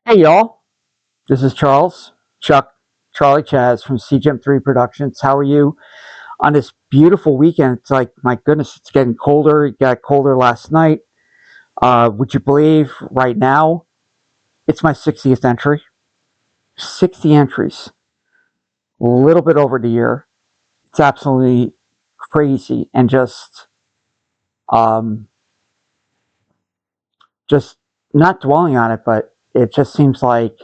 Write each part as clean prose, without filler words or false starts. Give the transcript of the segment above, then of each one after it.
Hey y'all, this is Charlie Chaz from CGM3 Productions. How are you on this beautiful weekend? It's like, my goodness, it's getting colder. It got colder last night. Would you believe right now it's my 60th entry? 60 entries, a little bit over the year. It's absolutely crazy and um, just not dwelling on it, but it just seems like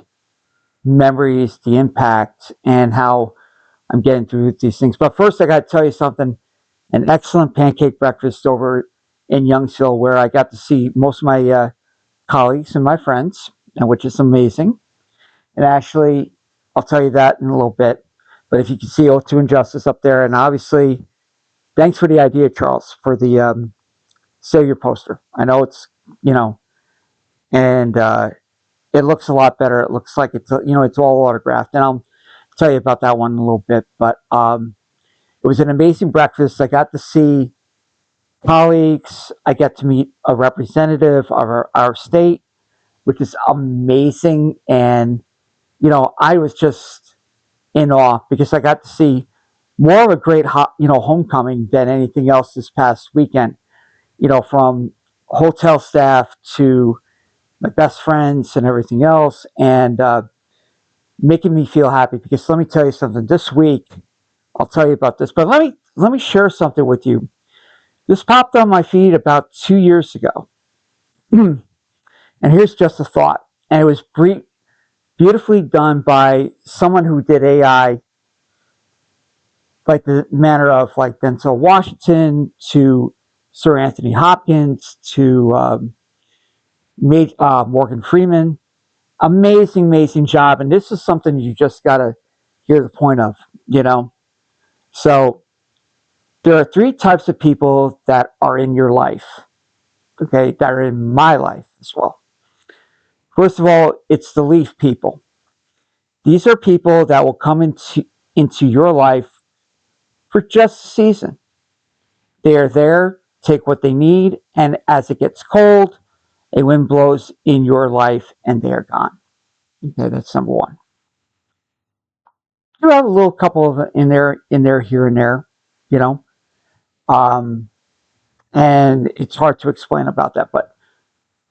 memories, the impact, and how I'm getting through these things. But first, I got to tell you something. An excellent pancake breakfast over in Youngsville, where I got to see most of my colleagues and my friends, and which is amazing. And actually, I'll tell you that in a little bit. But if you can see O2 Injustice up there, and obviously, thanks for the idea, Charles, for the Savior poster. I know it's, you know, and it looks a lot better. It looks like it's all autographed, and I'll tell you about that one in a little bit. But it was an amazing breakfast. I got to see colleagues. I get to meet a representative of our state, which is amazing. And, I was just in awe because I got to see more of a great, homecoming than anything else this past weekend, from hotel staff to my best friends and everything else. And making me feel happy because let me tell you something. This week, I'll tell you about this, but let me share something with you. This popped on my feed about 2 years ago. And here's just a thought. And it was beautifully done by someone who did AI, like the manner of like Denzel Washington to Sir Anthony Hopkins to Morgan Freeman. Amazing, amazing job. And this is something you just got to hear the point of, you know? So there are three types of people that are in your life, okay, that are in my life as well. First of all, it's the leaf people. These are people that will come into your life for just a season. They are there, take what they need, and as it gets cold, a wind blows in your life and they are gone. Okay, that's number one. You have a little couple of in there, here and there, you know, um, and it's hard to explain about that. But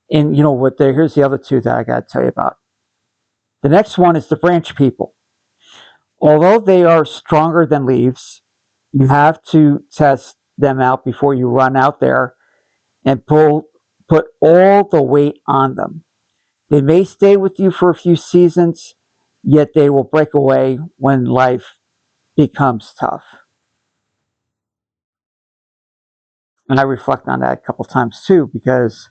here's the other two that I got to tell you about. The next one is the branch people. Although they are stronger than leaves, you have to test them out before you run out there and put all the weight on them. They may stay with you for a few seasons, yet they will break away when life becomes tough. And I reflect on that a couple times too, because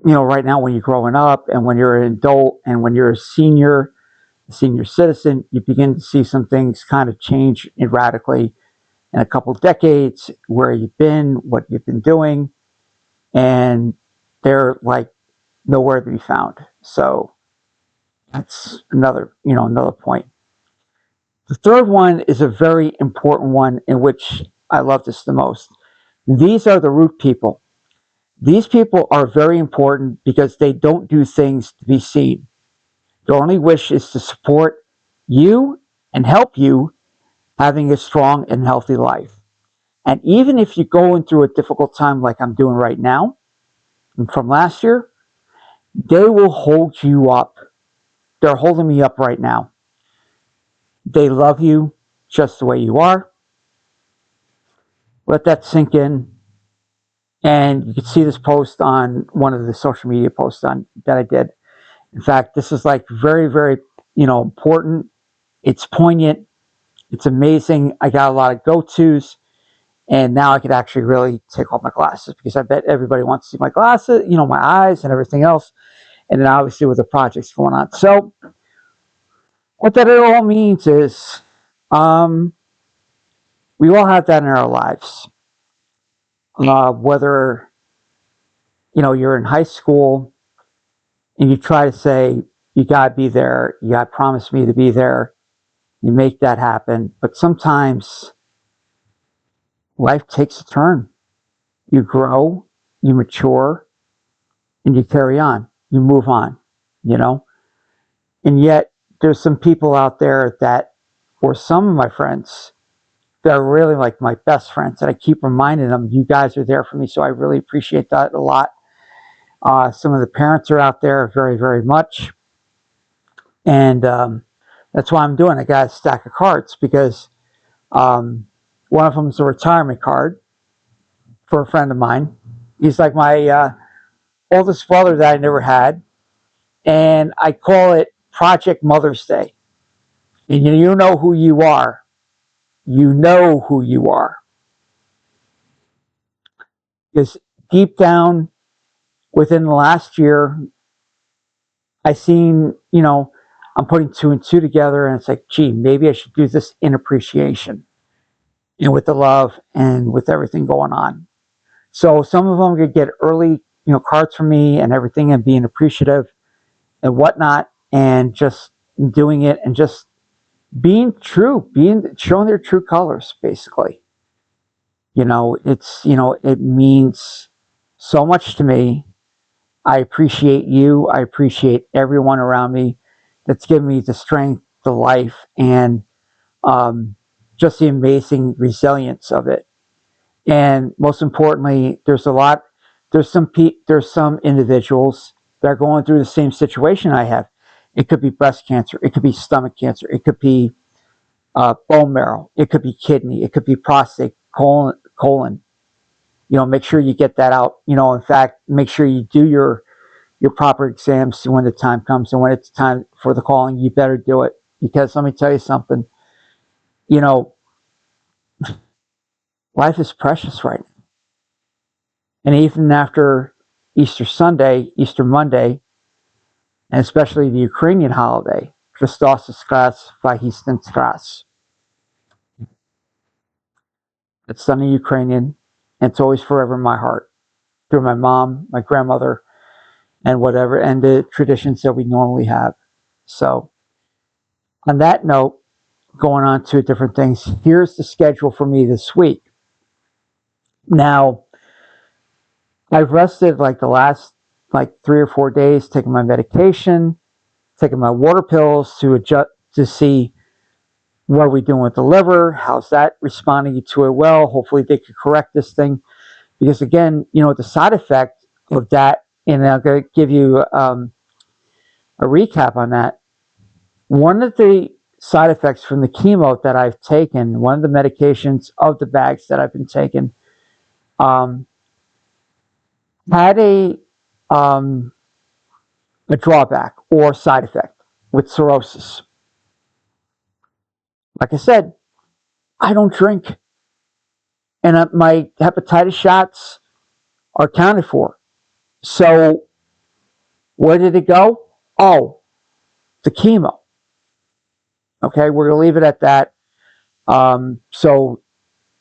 right now when you're growing up and when you're an adult and when you're a senior citizen, you begin to see some things kind of change radically in a couple of decades, where you've been, what you've been doing, and they're like nowhere to be found. So that's another point. The third one is a very important one in which I love this the most. These are the root people. These people are very important because they don't do things to be seen. Their only wish is to support you and help you having a strong and healthy life. And even if you're going through a difficult time like I'm doing right now from last year, they will hold you up. They're holding me up right now. They love you just the way you are. Let that sink in. And you can see this post on one of the social media posts that I did. In fact, this is like very, very, important. It's poignant. It's amazing. I got a lot of go-tos. And now I could actually really take off my glasses because I bet everybody wants to see my glasses, my eyes and everything else. And then obviously with the projects going on. So what that all means is we all have that in our lives. Whether, you're in high school and you try to say, you got to be there, you got to promise me to be there, you make that happen. But sometimes life takes a turn. You grow, you mature, and you carry on. you move on, you know? And yet there's some people out there that, or some of my friends that are really like my best friends, that I keep reminding them, you guys are there for me. So I really appreciate that a lot. Some of the parents are out there very, very much. And that's why I'm doing. I got a stack of cards because one of them is a retirement card for a friend of mine. He's like my oldest brother that I never had. And I call it Project Mother's Day. And you know who you are. You know who you are. Because deep down within the last year, I seen, I'm putting two and two together, and it's like, gee, maybe I should do this in appreciation and with the love and with everything going on. So some of them could get early, cards from me and everything, and being appreciative and whatnot, and just doing it and just being true, showing their true colors, basically. It means so much to me. I appreciate you. I appreciate everyone around me that's given me the strength, the life, and just the amazing resilience of it. And most importantly, there's some individuals that are going through the same situation I have. It could be breast cancer. It could be stomach cancer. It could be bone marrow. It could be kidney. It could be prostate, colon. Make sure you get that out. In fact, make sure you do your proper exams when the time comes, and when it's time for the calling, you better do it. Because let me tell you something, life is precious right now. And even after Easter Sunday, Easter Monday, and especially the Ukrainian holiday, Christos Skras Vahistin Skras. It's done in Ukrainian, and it's always forever in my heart, through my mom, my grandmother, and whatever, and the traditions that we normally have. So, on that note, going on to different things, here's the schedule for me this week. Now, I've rested like the last 3 or 4 days, taking my medication, taking my water pills to adjust, to see what are we doing with the liver, how's that responding to it well. Hopefully they can correct this thing, because again, the side effect of that, and I'm going to give you a recap on that. One of the side effects from the chemo that I've taken, one of the medications of the bags that I've been taking, had a drawback or side effect with cirrhosis. Like I said, I don't drink, and my hepatitis shots are accounted for. So where did it go? Oh, the chemo. Okay, we're gonna leave it at that. So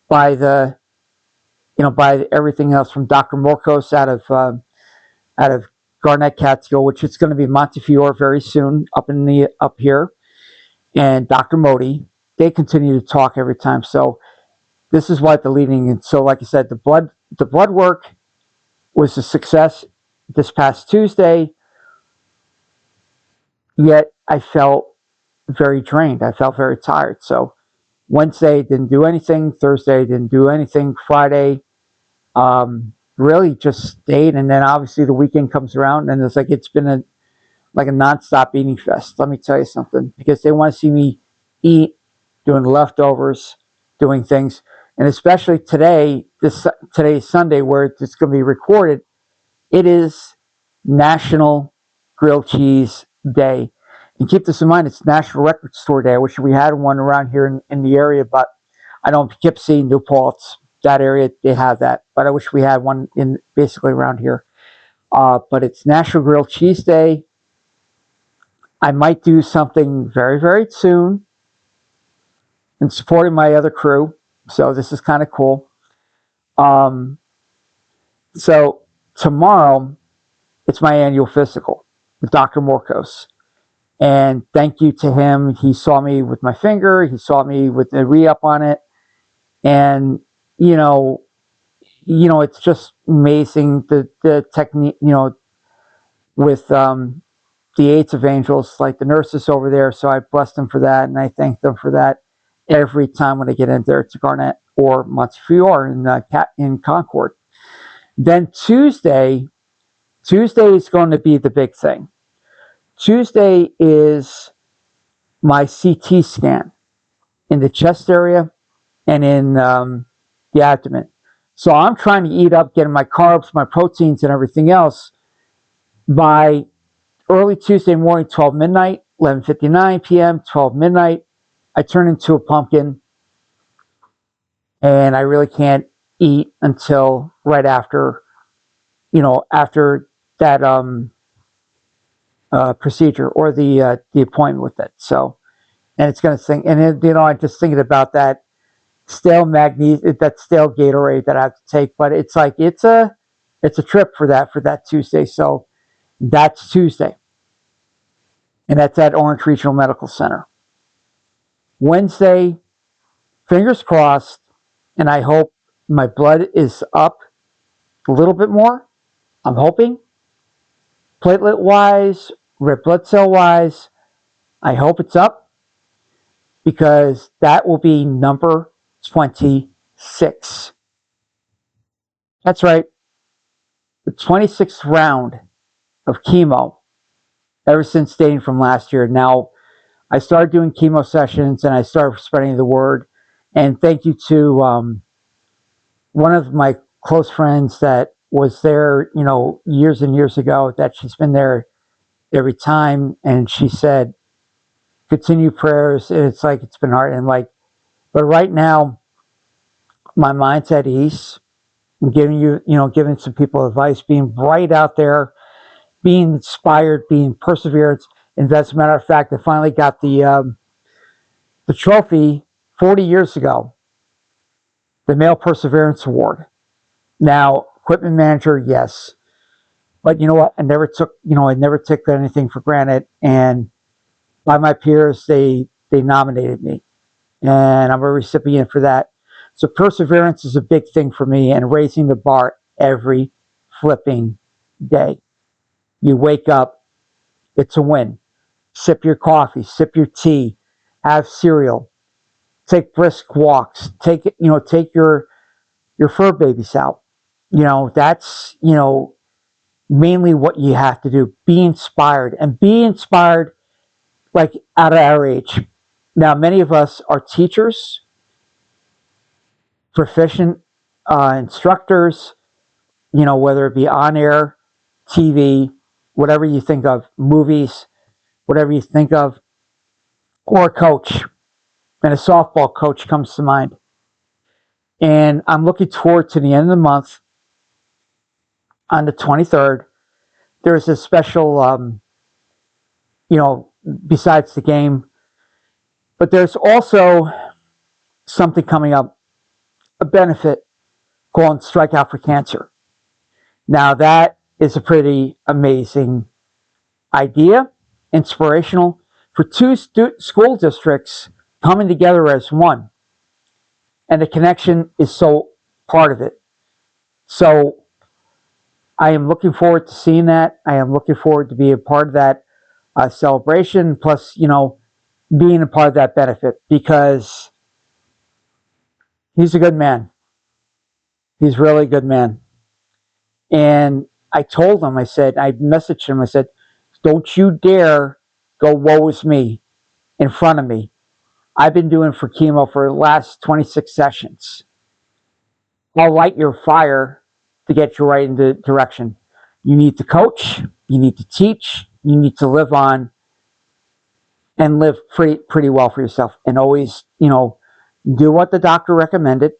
by by everything else from Dr. Morcos out of Garnett Catskill, which is going to be Montefiore very soon up here, and Dr. Modi, they continue to talk every time. So this is what the leading. And so, like I said, the blood work was a success this past Tuesday. Yet I felt very drained. I felt very tired. So Wednesday didn't do anything. Thursday didn't do anything. Friday, really just stayed. And then obviously the weekend comes around, and it's been a nonstop eating fest. Let me tell you something, because they want to see me eat, doing leftovers, doing things. And especially today's Sunday, where it's going to be recorded, it is National Grilled Cheese Day. And keep this in mind, it's National Record Store Day. I wish we had one around here in the area, but I know Poughkeepsie, New Paltz, that area, they have that. But I wish we had one in basically around here. But it's National Grilled Cheese Day. I might do something very, very soon in supporting my other crew. So this is kind of cool. So tomorrow, it's my annual physical with Dr. Morcos. And thank you to him. He saw me with my finger. He saw me with the re-up on it. And, it's just amazing, the technique, with the Aids of Angels, like the nurses over there. So I bless them for that, and I thank them for that every time when I get in there to Garnett or Montefiore in Concord. Then Tuesday is going to be the big thing. Tuesday is my CT scan in the chest area and in the abdomen. So I'm trying to eat up, getting my carbs, my proteins, and everything else by early Tuesday morning, 12 midnight, 11:59 p.m., 12 midnight. I turn into a pumpkin, and I really can't eat until right after, after that procedure or the appointment with it. So, and it's going to sing, and I'm just thinking about that stale magnesium, that stale Gatorade that I have to take. But it's like it's a trip for that Tuesday. So that's Tuesday, and that's at Orange Regional Medical Center. Wednesday, fingers crossed, and I hope my blood is up a little bit more. I'm hoping, platelet wise, red blood cell wise, I hope it's up, because that will be number 26. That's right, the 26th round of chemo ever since dating from last year. Now, I started doing chemo sessions and I started spreading the word. And thank you to one of my close friends that was there, years and years ago, that she's been there every time. And she said, continue prayers. And it's like, it's been hard. And but right now, my mind's at ease. I'm giving some people advice, being bright out there, being inspired, being perseverance. And as a matter of fact, I finally got the trophy 40 years ago, the Male Perseverance Award. Now, equipment manager, yes, but you know what? I never took anything for granted. And by my peers, they nominated me, and I'm a recipient for that. So perseverance is a big thing for me, and raising the bar every flipping day. You wake up, it's a win. Sip your coffee, sip your tea, have cereal, take brisk walks, take your fur babies out. That's mainly what you have to do. Be inspired, and be inspired like out of our age. Now, many of us are teachers, proficient instructors, whether it be on air, TV, whatever you think of, movies, whatever you think of, or a coach. And a softball coach comes to mind. And I'm looking forward to the end of the month on the 23rd. There's a special, besides the game, but there's also something coming up, a benefit called Strike Out for Cancer. Now, that is a pretty amazing idea, inspirational, for two school districts coming together as one. And the connection is so part of it. So I am looking forward to seeing that. I am looking forward to be a part of that celebration, plus, being a part of that benefit, because he's a good man. He's really a good man. And I told him, I messaged him, I said, don't you dare go, woe is me, in front of me. I've been doing for chemo for the last 26 sessions. I'll light your fire to get you right in the direction. You need to coach, you need to teach, you need to live on and live pretty well for yourself. And always, do what the doctor recommended,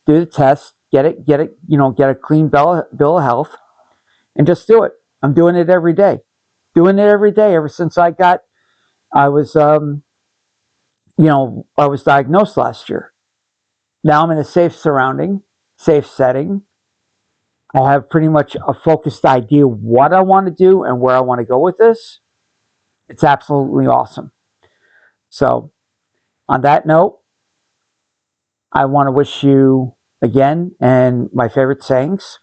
do the test, get a clean bill of health, and just do it. I'm doing it every day. Doing it every day ever since I was diagnosed last year. Now I'm in a safe surrounding, safe setting. I have pretty much a focused idea what I want to do and where I want to go with this. It's absolutely awesome. So, on that note, I want to wish you again, and my favorite sayings.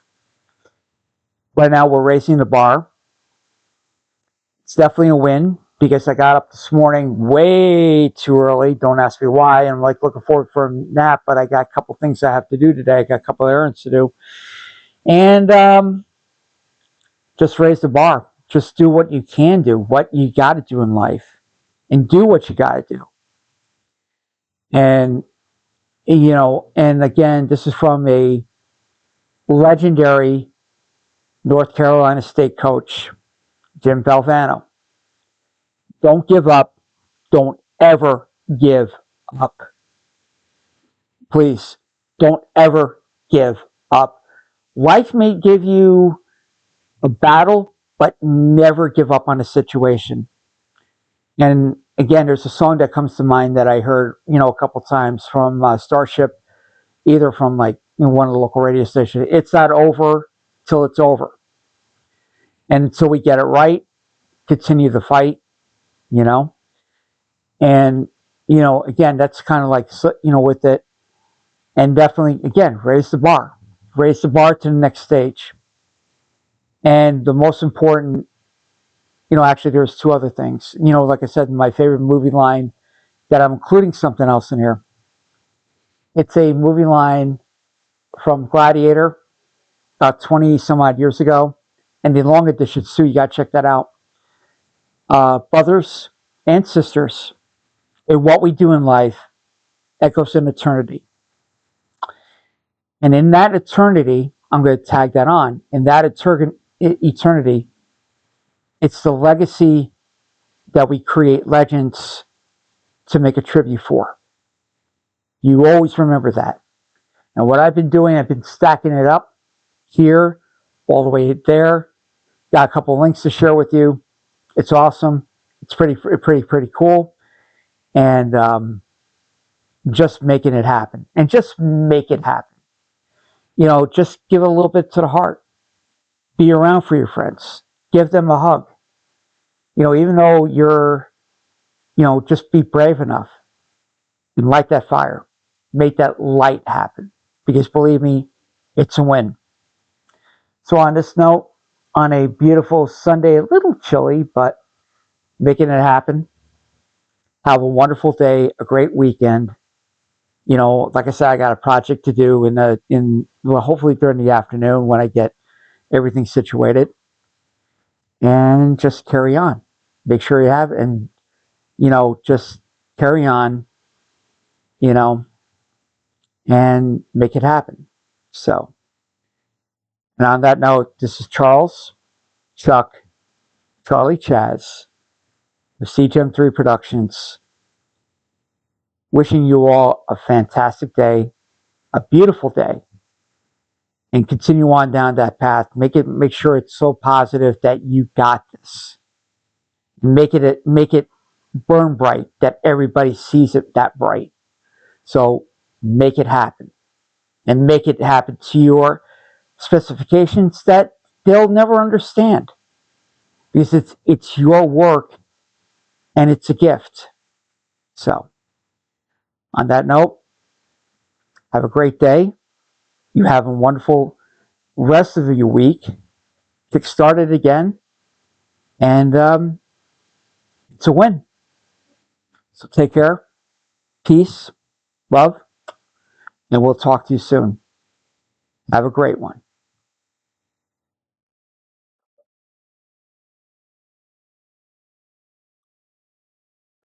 Right now, we're raising the bar. It's definitely a win because I got up this morning way too early. Don't ask me why. I'm like looking forward for a nap, but I got a couple things I have to do today. I got a couple errands to do. And just raise the bar. Just do what you can do, what you got to do in life, and do what you got to do. And, and again, this is from a legendary North Carolina State coach, Jim Valvano. Don't give up. Don't ever give up. Please, don't ever give up. Life may give you a battle, but never give up on a situation. And again, there's a song that comes to mind that I heard, a couple times from Starship, either from like one of the local radio stations. It's not over till it's over. And until we get it right, continue the fight, you know. And, again, that's kind of like, with it. And definitely, again, raise the bar. Raise the bar to the next stage. And the most important, actually, there's two other things. Like I said, my favorite movie line that I'm including something else in here. It's a movie line from Gladiator about 20 some odd years ago. And the long edition, too, you got to check that out. Brothers and sisters, in what we do in life echoes in eternity. And in that eternity, I'm going to tag that on. In that eternity, it's the legacy that we create legends to make a tribute for. You always remember that. And what I've been doing, I've been stacking it up here, all the way there. Got a couple of links to share with you. It's awesome. It's pretty cool. And just making it happen. And just make it happen. Just give a little bit to the heart. Be around for your friends. Give them a hug. Even though you're, just be brave enough and light that fire. Make that light happen. Because believe me, it's a win. So on this note, on a beautiful Sunday, a little chilly, but making it happen. Have a wonderful day, a great weekend. Like I said, I got a project to do hopefully during the afternoon when I get everything situated. And just carry on. Make sure you have, and, just carry on, and make it happen. So, and on that note, this is Charles, Chuck, Charlie Chaz, of CGM3 Productions, wishing you all a fantastic day, a beautiful day, and continue on down that path. Make sure it's so positive that you got this. Make it burn bright, that everybody sees it that bright. So make it happen, and make it happen to your specifications that they'll never understand, because it's your work and it's a gift. So on that note, have a great day. You have a wonderful rest of your week. Kick started again, and it's a win. So take care, peace, love, and we'll talk to you soon. Have a great one.